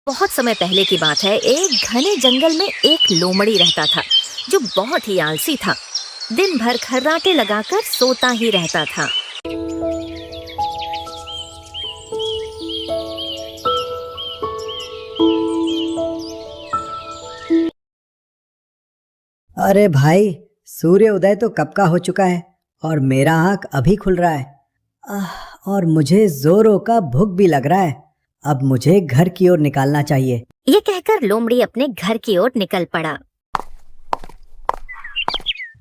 बहुत समय पहले की बात है। एक घने जंगल में एक लोमड़ी रहता था जो बहुत ही आलसी था। दिन भर खर्राटे लगाकर सोता ही रहता था। अरे भाई, सूर्य उदय तो कब का हो चुका है और मेरा आँख अभी खुल रहा है। और मुझे जोरों का भूख भी लग रहा है। अब मुझे घर की ओर निकलना चाहिए। ये कहकर लोमड़ी अपने घर की ओर निकल पड़ा।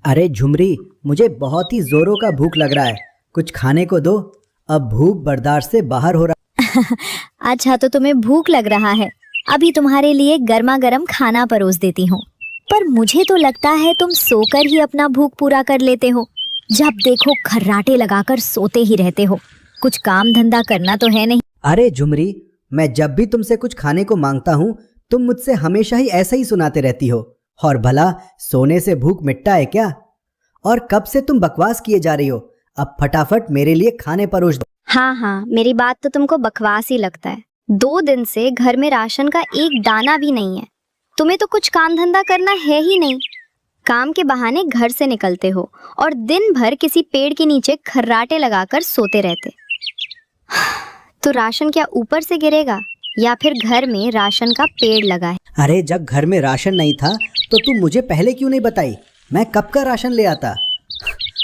अरे झुमरी, मुझे बहुत ही जोरों का भूख लग रहा है, कुछ खाने को दो। अब भूख बर्दाश्त से बाहर हो रहा। अच्छा, तो तुम्हें भूख लग रहा है। अभी तुम्हारे लिए गर्मा गर्म खाना परोस देती हूँ। पर मुझे तो लगता है तुम सोकर ही अपना भूख पूरा कर लेते हो। जब देखो खर्राटे लगाकर सोते ही रहते हो। कुछ काम धंधा करना तो है नहीं। अरे झुमरी, मैं जब भी तुमसे कुछ खाने को मांगता हूँ तुम मुझसे हमेशा ही ऐसा ही सुनाते रहती हो। और भला सोने से भूख मिटता है क्या? और कब से तुम बकवास किए जा रही हो? अब फटाफट मेरे लिए खाने परोस दो। हाँ, मेरी बात तो तुमको बकवास ही लगता है। 2 दिन से घर में राशन का एक दाना भी नहीं है। तुम्हें तो कुछ काम धंधा करना है ही नहीं। काम के बहाने घर से निकलते हो और दिन भर किसी पेड़ के नीचे खर्राटे लगाकर सोते रहते। तो राशन क्या ऊपर से गिरेगा या फिर घर में राशन का पेड़ लगा है? अरे जब घर में राशन नहीं था तो तुम मुझे पहले क्यों नहीं बताई? मैं कब का राशन ले आता।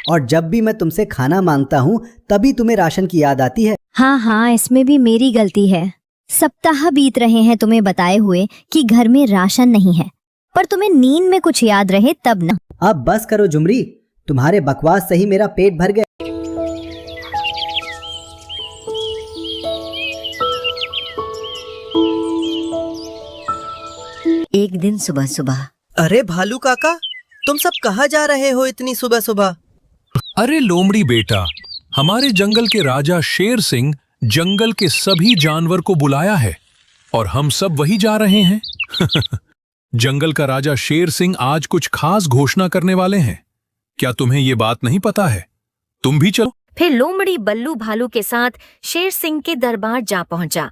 और जब भी मैं तुमसे खाना मांगता हूँ तभी तुम्हें राशन की याद आती है। हाँ, इसमें भी मेरी गलती है। सप्ताह बीत रहे हैं तुम्हें बताए हुए कि घर में राशन नहीं है, पर तुम्हें नींद में कुछ याद रहे तब ना। अब बस करो झुमरी, तुम्हारे बकवास से ही मेरा पेट भर गया। एक दिन सुबह सुबह। अरे भालू काका, तुम सब कहाँ जा रहे हो इतनी सुबह सुबह? अरे लोमड़ी बेटा, हमारे जंगल के राजा शेर सिंह जंगल के सभी जानवर को बुलाया है और हम सब वही जा रहे हैं। जंगल का राजा शेर सिंह आज कुछ खास घोषणा करने वाले हैं। क्या तुम्हें ये बात नहीं पता है? तुम भी चलो। फिर लोमड़ी बल्लू भालू के साथ शेर सिंह के दरबार जा पहुंचा।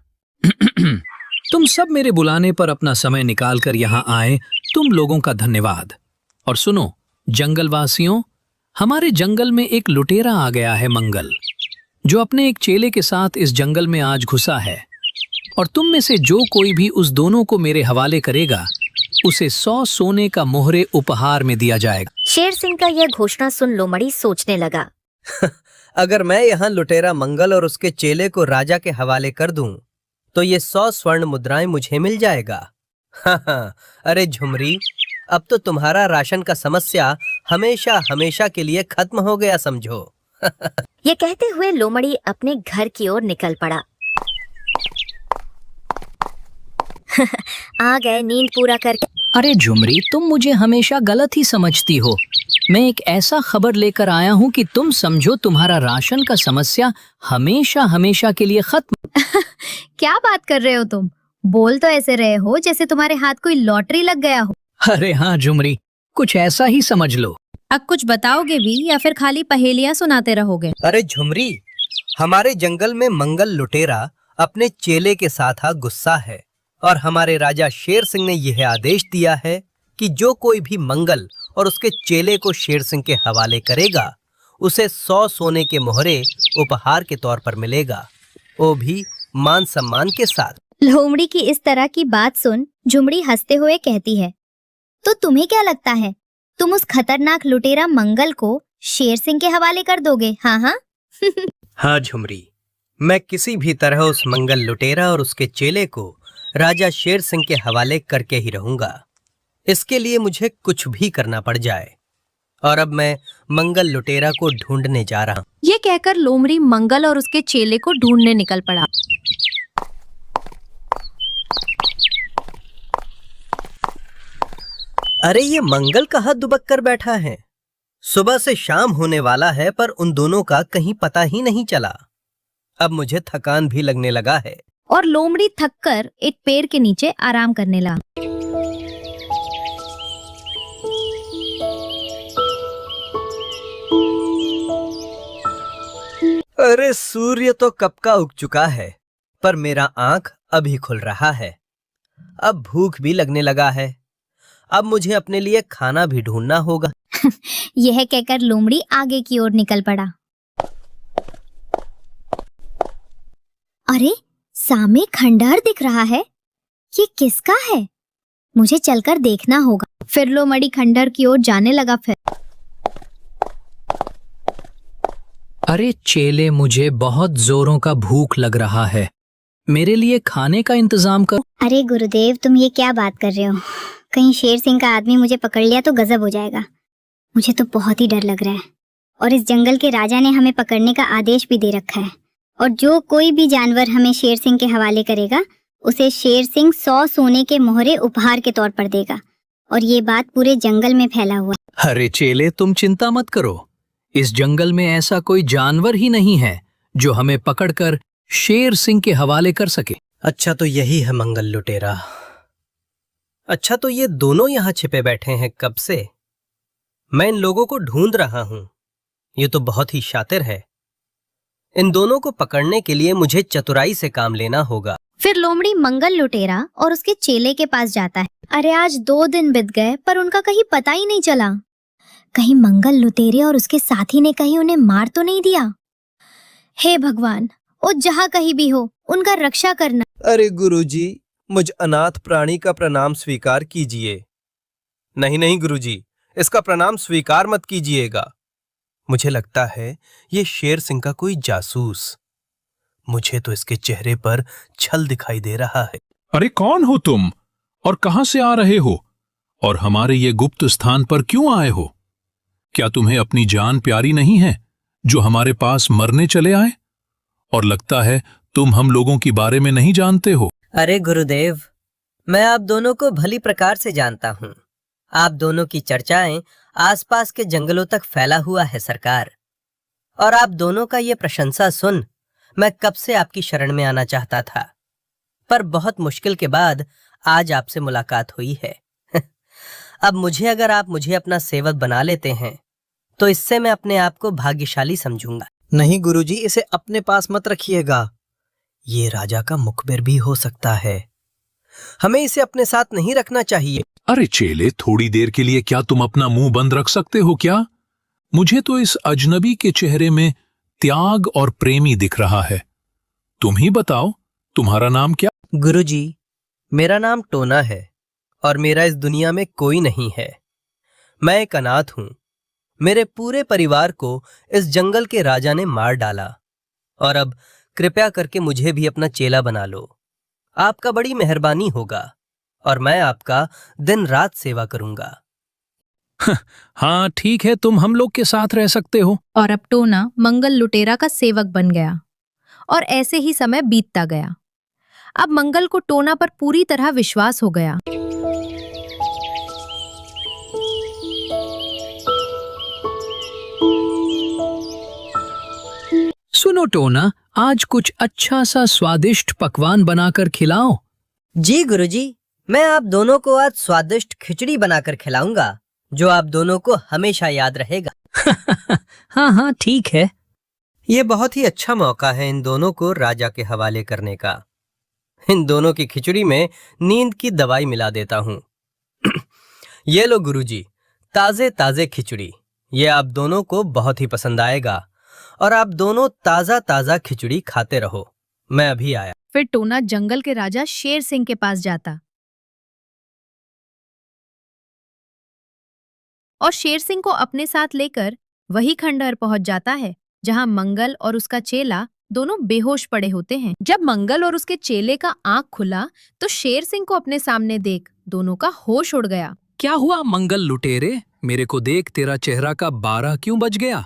तुम सब मेरे बुलाने पर अपना समय निकाल कर यहाँ आए, तुम लोगों का धन्यवाद। और सुनो जंगलवासियों, हमारे जंगल में एक लुटेरा आ गया है मंगल, जो अपने एक चेले के साथ इस जंगल में आज घुसा है। और तुम में से जो कोई भी उस दोनों को मेरे हवाले करेगा उसे 100 सोने का मोहरे उपहार में दिया जाएगा। शेर सिंह का यह घोषणा सुन लोमड़ी सोचने लगा। अगर मैं यहाँ लुटेरा मंगल और उसके चेले को राजा के हवाले कर दूं, तो ये 100 स्वर्ण मुद्राएं मुझे मिल जाएगा। हाँ, अरे झुमरी, अब तो तुम्हारा राशन का समस्या हमेशा हमेशा के लिए खत्म हो गया समझो। ये कहते हुए लोमड़ी अपने घर की ओर निकल पड़ा। आ गए नींद पूरा करके। अरे झुमरी, तुम मुझे हमेशा गलत ही समझती हो। मैं एक ऐसा खबर लेकर आया हूँ कि तुम समझो तुम्हारा राशन का समस्या हमेशा हमेशा के लिए खत्म। क्या बात कर रहे हो तुम? बोल तो ऐसे रहे हो जैसे तुम्हारे हाथ कोई लॉटरी लग गया हो। अरे हाँ झुमरी, कुछ ऐसा ही समझ लो। अब कुछ बताओगे भी या फिर खाली पहेलियां सुनाते रहोगे? अरे झुमरी, हमारे जंगल में मंगल लुटेरा अपने चेले के साथ गुस्सा है और हमारे राजा शेर सिंह ने यह आदेश दिया है कि जो कोई भी मंगल और उसके चेले को शेर सिंह के हवाले करेगा उसे 100 सोने के मोहरे उपहार के तौर पर मिलेगा, वो भी मान सम्मान के साथ। लोमड़ी की इस तरह की बात सुन झुमड़ी हंसते हुए कहती है, तो तुम्हें क्या लगता है तुम उस खतरनाक लुटेरा मंगल को शेर सिंह के हवाले कर दोगे? हाँ। हाँ झुमरी, मैं किसी भी तरह उस मंगल लुटेरा और उसके चेले को राजा शेर सिंह के हवाले करके ही रहूंगा। इसके लिए मुझे कुछ भी करना पड़ जाए। और अब मैं मंगल लुटेरा को ढूंढने जा रहा हूँ। ये कहकर लोमड़ी मंगल और उसके चेले को ढूंढने निकल पड़ा। अरे ये मंगल कहाँ दुबक कर बैठा है? सुबह से शाम होने वाला है पर उन दोनों का कहीं पता ही नहीं चला। अब मुझे थकान भी लगने लगा है। और लोमड़ी थककर एक पेड़ के नीचे आराम करने लगा। अरे सूर्य तो कब का उग चुका है, पर मेरा आंख अभी खुल रहा है। अब भूख भी लगने लगा है। अब मुझे अपने लिए खाना भी ढूंढना होगा। यह कहकर लोमड़ी आगे की ओर निकल पड़ा। अरे, सामने खंडहर दिख रहा है। ये किसका है? मुझे चलकर देखना होगा। फिर लोमड़ी खंडहर की ओर जाने लगा। फिर अरे चेले, मुझे बहुत जोरों का भूख लग रहा है। मेरे लिए खाने का इंतजाम करो। अरे गुरुदेव, तुम ये क्या बात कर रहे हो? कहीं शेर सिंह का आदमी मुझे पकड़ लिया तो गजब हो जाएगा। मुझे तो बहुत ही डर लग रहा है। और इस जंगल के राजा ने हमें पकड़ने का आदेश भी दे रखा है। और जो कोई भी जानवर हमें शेर सिंह के हवाले करेगा, उसे शेर सिंह 100 सोने के मोहरे उपहार के तौर पर देगा। और ये बात पूरे जंगल में फैला हुआ है। अरे चेले, तुम चिंता मत करो। इस जंगल में ऐसा कोई जानवर ही नहीं है जो हमें पकड़कर शेर सिंह के हवाले कर सके। अच्छा, तो यही है मंगल लुटेरा। अच्छा, तो ये दोनों यहाँ छिपे बैठे हैं कब से? मैं इन लोगों को ढूंढ रहा हूं। ये तो बहुत ही शातिर है। इन दोनों को पकड़ने के लिए मुझे चतुराई से काम लेना होगा। फिर लोमड़ी मंगल लुटेरा और उसके चेले के पास जाता है। अरे, आज 2 दिन बीत गए पर उनका कहीं पता ही नहीं चला। कहीं मंगल लुटेरे और उसके साथी ने कहीं उन्हें मार तो नहीं दिया? हे भगवान, वो जहाँ कहीं भी हो, उनका रक्षा करना। अरे गुरुजी, मुझ अनाथ प्राणी का प्रणाम स्वीकार कीजिए। नहीं नहीं गुरुजी, इसका प्रणाम स्वीकार मत कीजिएगा। मुझे लगता है ये शेर सिंह का कोई जासूस। मुझे तो इसके चेहरे पर छल दिखाई दे रहा है। अरे कौन हो तुम और कहां से आ रहे हो और हमारे ये गुप्त स्थान पर क्यों आए हो? क्या तुम्हें अपनी जान प्यारी नहीं है जो हमारे पास मरने चले आए? और लगता है तुम हम लोगों के बारे में नहीं जानते हो। अरे गुरुदेव, मैं आप दोनों को भली प्रकार से जानता हूँ। आप दोनों की चर्चाएं आसपास के जंगलों तक फैला हुआ है सरकार। और आप दोनों का ये प्रशंसा सुन मैं कब से आपकी शरण में आना चाहता था, पर बहुत मुश्किल के बाद आज आपसे मुलाकात हुई है। अब अगर आप मुझे अपना सेवक बना लेते हैं तो इससे मैं अपने आप को भाग्यशाली समझूंगा। नहीं गुरुजी, इसे अपने पास मत रखिएगा। ये राजा का मुखबिर भी हो सकता है। हमें इसे अपने साथ नहीं रखना चाहिए। अरे चेले, थोड़ी देर के लिए क्या तुम अपना मुंह बंद रख सकते हो क्या? मुझे तो इस अजनबी के चेहरे में त्याग और प्रेमी दिख रहा है। तुम ही बताओ, तुम्हारा नाम क्या? गुरुजी, मेरा नाम टोना है और मेरा इस दुनिया में कोई नहीं है। मैं एक अनाथ हूं। मेरे पूरे परिवार को इस जंगल के राजा ने मार डाला और अब कृपया करके मुझे भी अपना चेला बना लो। आपका बड़ी मेहरबानी होगा और मैं आपका दिन रात सेवा करूंगा। हाँ ठीक है, तुम हम लोग के साथ रह सकते हो। और अब टोना मंगल लुटेरा का सेवक बन गया और ऐसे ही समय बीतता गया। अब मंगल को टोना पर पूरी तरह विश्वास हो गया। सुनो टोना, आज कुछ अच्छा सा स्वादिष्ट पकवान बनाकर खिलाओ। जी गुरुजी, मैं आप दोनों को आज स्वादिष्ट खिचड़ी बनाकर खिलाऊंगा जो आप दोनों को हमेशा याद रहेगा। हाँ हाँ ठीक है। ये बहुत ही अच्छा मौका है इन दोनों को राजा के हवाले करने का। इन दोनों की खिचड़ी में नींद की दवाई मिला देता हूँ। ये लो गुरुजी, ताजे ताजे खिचड़ी। ये आप दोनों को बहुत ही पसंद आएगा और आप दोनों ताजा ताजा खिचड़ी खाते रहो। मैं अभी आया। फिर टोना जंगल के राजा शेर सिंह के पास जाता और शेर सिंह को अपने साथ लेकर वही खंडहर पहुंच जाता है जहां मंगल और उसका चेला दोनों बेहोश पड़े होते हैं। जब मंगल और उसके चेले का आंख खुला तो शेर सिंह को अपने सामने देख दोनों का होश उड़ गया। क्या हुआ मंगल लुटेरे? मेरे को देख तेरा चेहरा का 12 क्यों बज गया?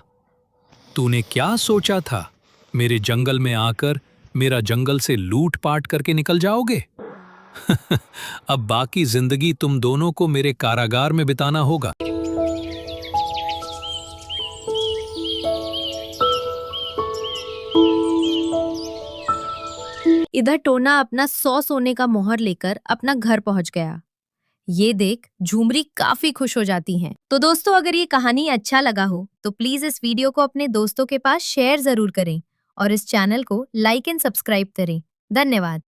तूने क्या सोचा था? मेरे जंगल में आकर मेरा जंगल से लूट पाट करके निकल जाओगे? अब बाकी जिंदगी तुम दोनों को मेरे कारागार में बिताना होगा। इधर टोना अपना 100 सोने का मोहर लेकर अपना घर पहुंच गया। ये देख झुमरी काफी खुश हो जाती हैं। तो दोस्तों, अगर ये कहानी अच्छा लगा हो तो प्लीज इस वीडियो को अपने दोस्तों के पास शेयर जरूर करें और इस चैनल को लाइक एंड सब्सक्राइब करें। धन्यवाद।